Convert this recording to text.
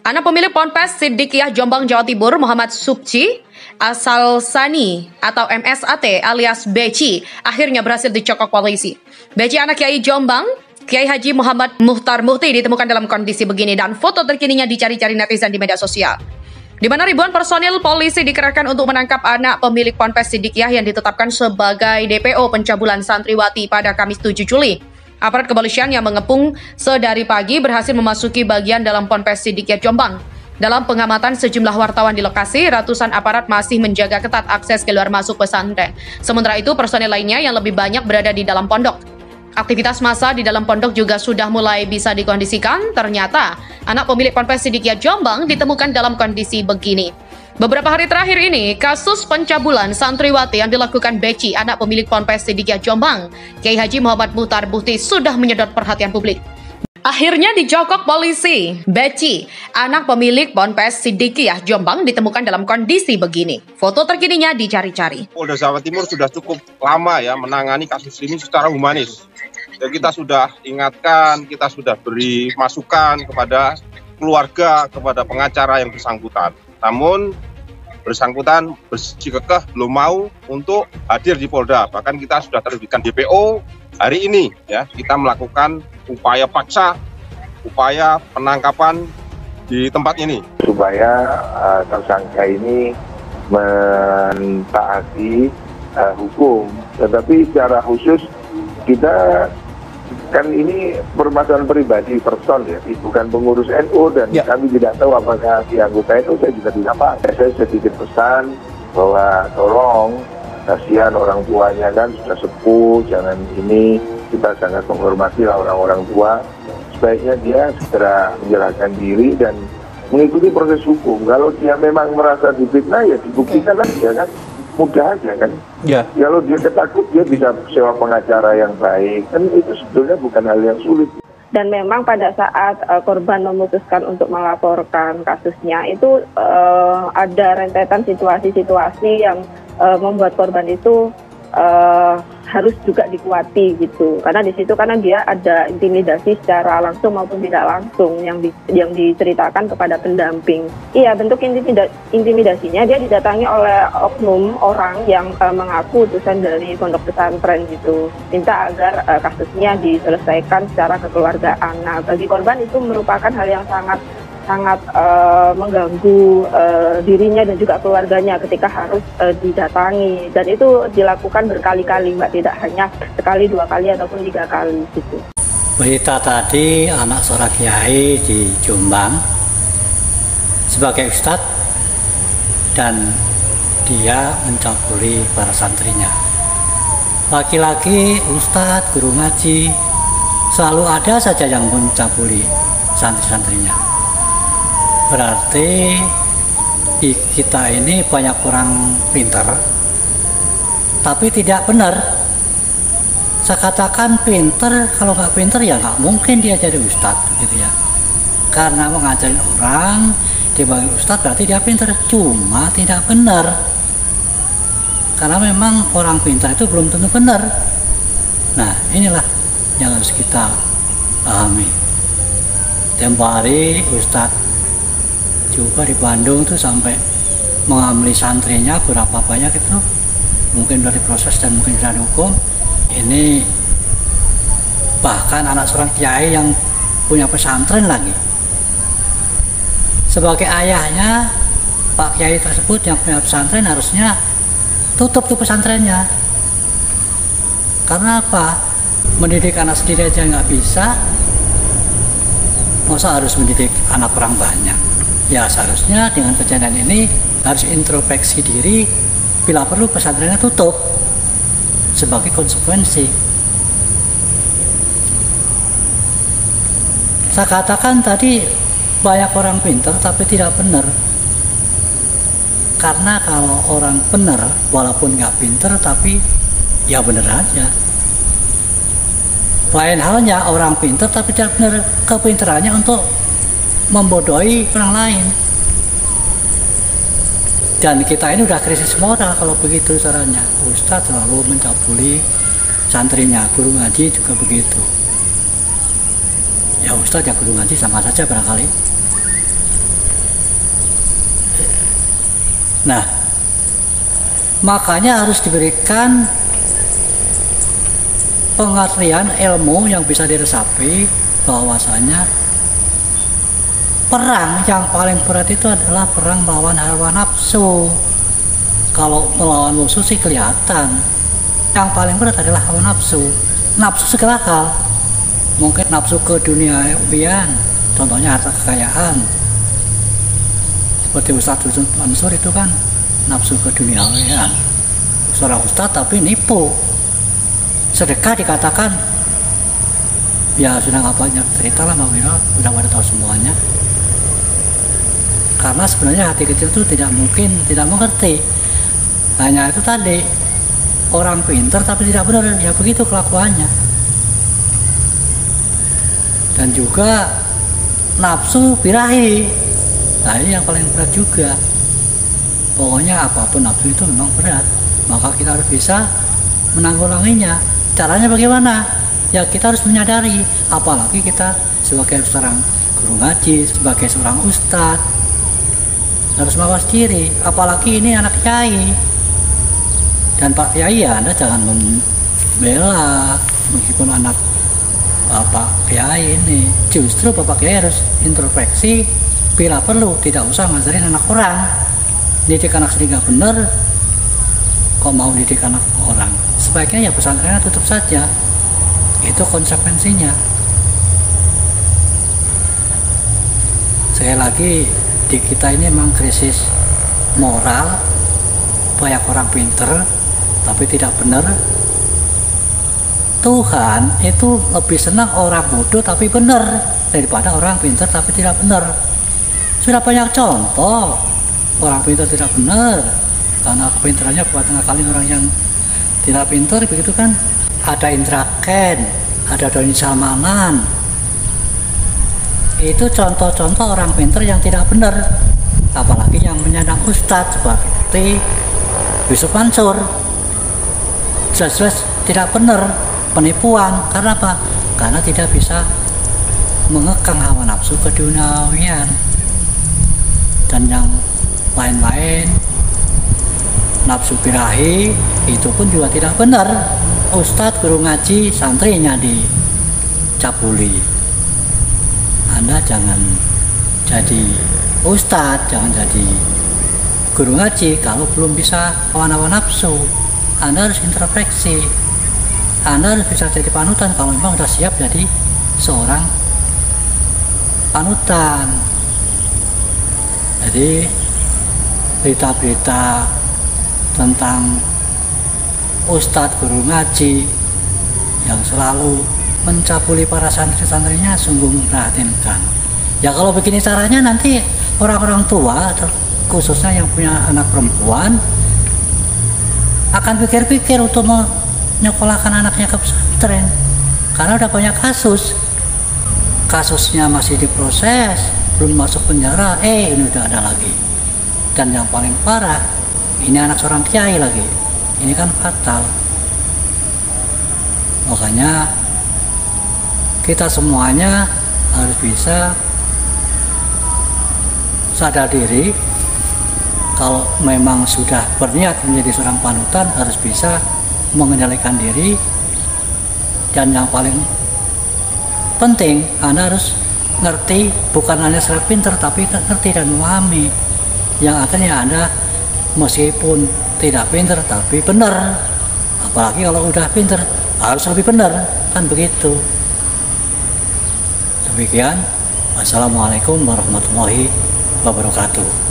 Anak pemilik Ponpes Siddiqiyah Jombang, Jawa Timur, Muhammad Subci asal Sani atau MSAT alias Beci akhirnya berhasil dicokok polisi. Beci anak Kiai Jombang, Kiai Haji Muhammad Muhtar Muhti ditemukan dalam kondisi begini dan foto terkininya dicari-cari netizen di media sosial. Di mana ribuan personil polisi dikerahkan untuk menangkap anak pemilik Ponpes Siddiqiyah yang ditetapkan sebagai DPO pencabulan santriwati pada Kamis 7 Juli. Aparat kepolisian yang mengepung sedari pagi berhasil memasuki bagian dalam Ponpes Siddiqiyah Jombang. Dalam pengamatan sejumlah wartawan di lokasi, ratusan aparat masih menjaga ketat akses keluar masuk pesantren. Sementara itu, personel lainnya yang lebih banyak berada di dalam pondok. Aktivitas massa di dalam pondok juga sudah mulai bisa dikondisikan. Ternyata, anak pemilik Ponpes Siddiqiyah Jombang ditemukan dalam kondisi begini. Beberapa hari terakhir ini, kasus pencabulan santriwati yang dilakukan Beci, anak pemilik Ponpes Siddiqiyah Jombang, Kiai Haji Muhammad Muhtar Muhti, sudah menyedot perhatian publik. Akhirnya dijokok polisi. Beci, anak pemilik Ponpes Siddiqiyah Jombang, ditemukan dalam kondisi begini. Foto terkininya dicari-cari. Polda Jawa Timur sudah cukup lama ya menangani kasus ini secara humanis. Jadi kita sudah ingatkan, kita sudah beri masukan kepada keluarga, kepada pengacara yang bersangkutan. Namun bersangkutan bersikukuh belum mau untuk hadir di Polda. Bahkan kita sudah terbitkan DPO hari ini ya. Kita melakukan upaya paksa, upaya penangkapan di tempat ini supaya tersangka ini mentaati hukum. Tetapi secara khusus kita kan ini permasalahan pribadi person ya, bukan pengurus NU dan kami tidak tahu apakah si anggota NU, saya juga tidak paham. Saya sedikit pesan bahwa tolong, kasihan orang tuanya kan sudah sepuh, jangan ini, kita sangat menghormati orang-orang tua, sebaiknya dia segera menyerahkan diri dan mengikuti proses hukum. Kalau dia memang merasa difitnah ya dibuktikan aja kan. Mudah aja kan. Kalau dia ketakut dia bisa sewa pengacara yang baik. Kan itu sebetulnya bukan hal yang sulit. Dan memang pada saat korban memutuskan untuk melaporkan kasusnya itu ada rentetan situasi-situasi yang membuat korban itu harus juga dikuati gitu. Karena di situ karena dia ada intimidasi secara langsung maupun tidak langsung yang diceritakan kepada pendamping. Iya, bentuk intimidasinya dia didatangi oleh oknum orang yang mengaku utusan dari pondok pesantren gitu. Minta agar kasusnya diselesaikan secara kekeluargaan. Nah, bagi korban itu merupakan hal yang sangat mengganggu dirinya dan juga keluarganya ketika harus didatangi, dan itu dilakukan berkali-kali Mbak, tidak hanya sekali, 2 kali ataupun 3 kali gitu. Berita tadi anak seorang kiai di Jombang sebagai ustadz dan dia mencabuli para santrinya. Laki-laki, ustadz, guru ngaji, selalu ada saja yang mencabuli santri-santrinya. Berarti di kita ini banyak orang pintar, tapi tidak benar. Saya katakan pintar, kalau nggak pintar ya nggak mungkin dia jadi ustadz, gitu ya. Karena mengajarin orang dipanggil ustadz berarti dia pintar, cuma tidak benar. Karena memang orang pintar itu belum tentu benar. Nah, inilah yang harus kita pahami. Tempo hari ustadz juga di Bandung tuh sampai mengambil santrinya berapa banyak itu, mungkin dari proses dan mungkin dari hukum. Ini bahkan anak seorang kiai yang punya pesantren lagi, sebagai ayahnya Pak Kiai tersebut yang punya pesantren harusnya tutup tuh pesantrennya. Karena apa? Mendidik anak sendiri aja nggak bisa, masa harus mendidik anak orang banyak? Ya seharusnya dengan kejadian ini harus introspeksi diri, bila perlu pesantrennya tutup sebagai konsekuensi. Saya katakan tadi banyak orang pintar tapi tidak benar. Karena kalau orang benar walaupun nggak pintar tapi ya benar aja. Lain halnya orang pintar tapi tidak benar, kepintarannya untuk membodohi orang lain. Dan kita ini udah krisis moral kalau begitu caranya. Ustadz selalu mencabuli santrinya, guru ngaji juga begitu. Ya Ustadz ya guru ngaji sama saja barangkali. Nah, makanya harus diberikan pengertian ilmu yang bisa diresapi bahwasanya perang yang paling berat itu adalah perang melawan hawa nafsu. Kalau melawan musuh sih kelihatan, yang paling berat adalah hawa nafsu. Nafsu segala hal, mungkin nafsu ke duniawian, contohnya harta kekayaan. Seperti Ustadz Mansur itu kan nafsu ke duniawian, seorang ustadz tapi nipu. Sedekah dikatakan, ya sudah nggak banyak cerita lah Mbak Wira, udah pada tahu semuanya. Karena sebenarnya hati kecil itu tidak mungkin tidak mengerti. Hanya itu tadi, orang pintar tapi tidak benar, ya begitu kelakuannya. Dan juga nafsu birahi, nah ini yang paling berat juga. Pokoknya apapun nafsu itu memang berat, maka kita harus bisa menanggulanginya. Caranya bagaimana? Ya kita harus menyadari, apalagi kita sebagai seorang guru ngaji, sebagai seorang ustadz, harus mawas diri, apalagi ini anak kiai. Dan Pak Kiai, ya Anda jangan membela meskipun anak Bapak Kiai ini. Justru Bapak Kiai harus introspeksi, bila perlu tidak usah ngajarin anak orang. Didik anak sendiri nggak bener, kok mau didik anak orang? Sebaiknya ya pesantrennya tutup saja. Itu konsekuensinya. Sekali lagi, di kita ini memang krisis moral, banyak orang pinter tapi tidak benar. Tuhan itu lebih senang orang bodoh tapi benar daripada orang pinter tapi tidak benar. Sudah banyak contoh orang pinter tidak benar karena kepintarannya buat ngakalin orang yang tidak pinter, begitu kan. Ada Indra Ken, ada Doni Salmanan, itu contoh-contoh orang pinter yang tidak benar. Apalagi yang menyandang ustadz seperti Yusuf Mansur, jelas-jelas tidak benar, penipuan. Karena apa? Karena tidak bisa mengekang hawa nafsu keduniawian dan yang lain-lain. Nafsu birahi itu pun juga tidak benar. Ustadz guru ngaji, santrinya dicabuli. Anda jangan jadi ustadz, jangan jadi guru ngaji kalau belum bisa hawa nafsu. Anda harus introspeksi. Anda harus bisa jadi panutan kalau memang sudah siap jadi seorang panutan. Jadi berita-berita tentang ustadz guru ngaji yang selalu mencabuli para santri-santrinya sungguh memprihatinkan. Ya kalau begini caranya nanti orang-orang tua, khususnya yang punya anak perempuan, akan pikir-pikir untuk menyekolahkan anaknya ke pesantren. Karena udah banyak kasusnya masih diproses, belum masuk penjara, ini udah ada lagi. Dan yang paling parah, ini anak seorang kiai lagi. Ini kan fatal. Makanya kita semuanya harus bisa sadar diri. Kalau memang sudah berniat menjadi seorang panutan, harus bisa mengendalikan diri. Dan yang paling penting, Anda harus ngerti, bukan hanya secara pinter, tapi ngerti dan memahami. Yang akhirnya Anda meskipun tidak pinter, tapi benar. Apalagi kalau udah pinter, harus lebih benar. Kan begitu. Demikian. Wassalamualaikum warahmatullahi wabarakatuh.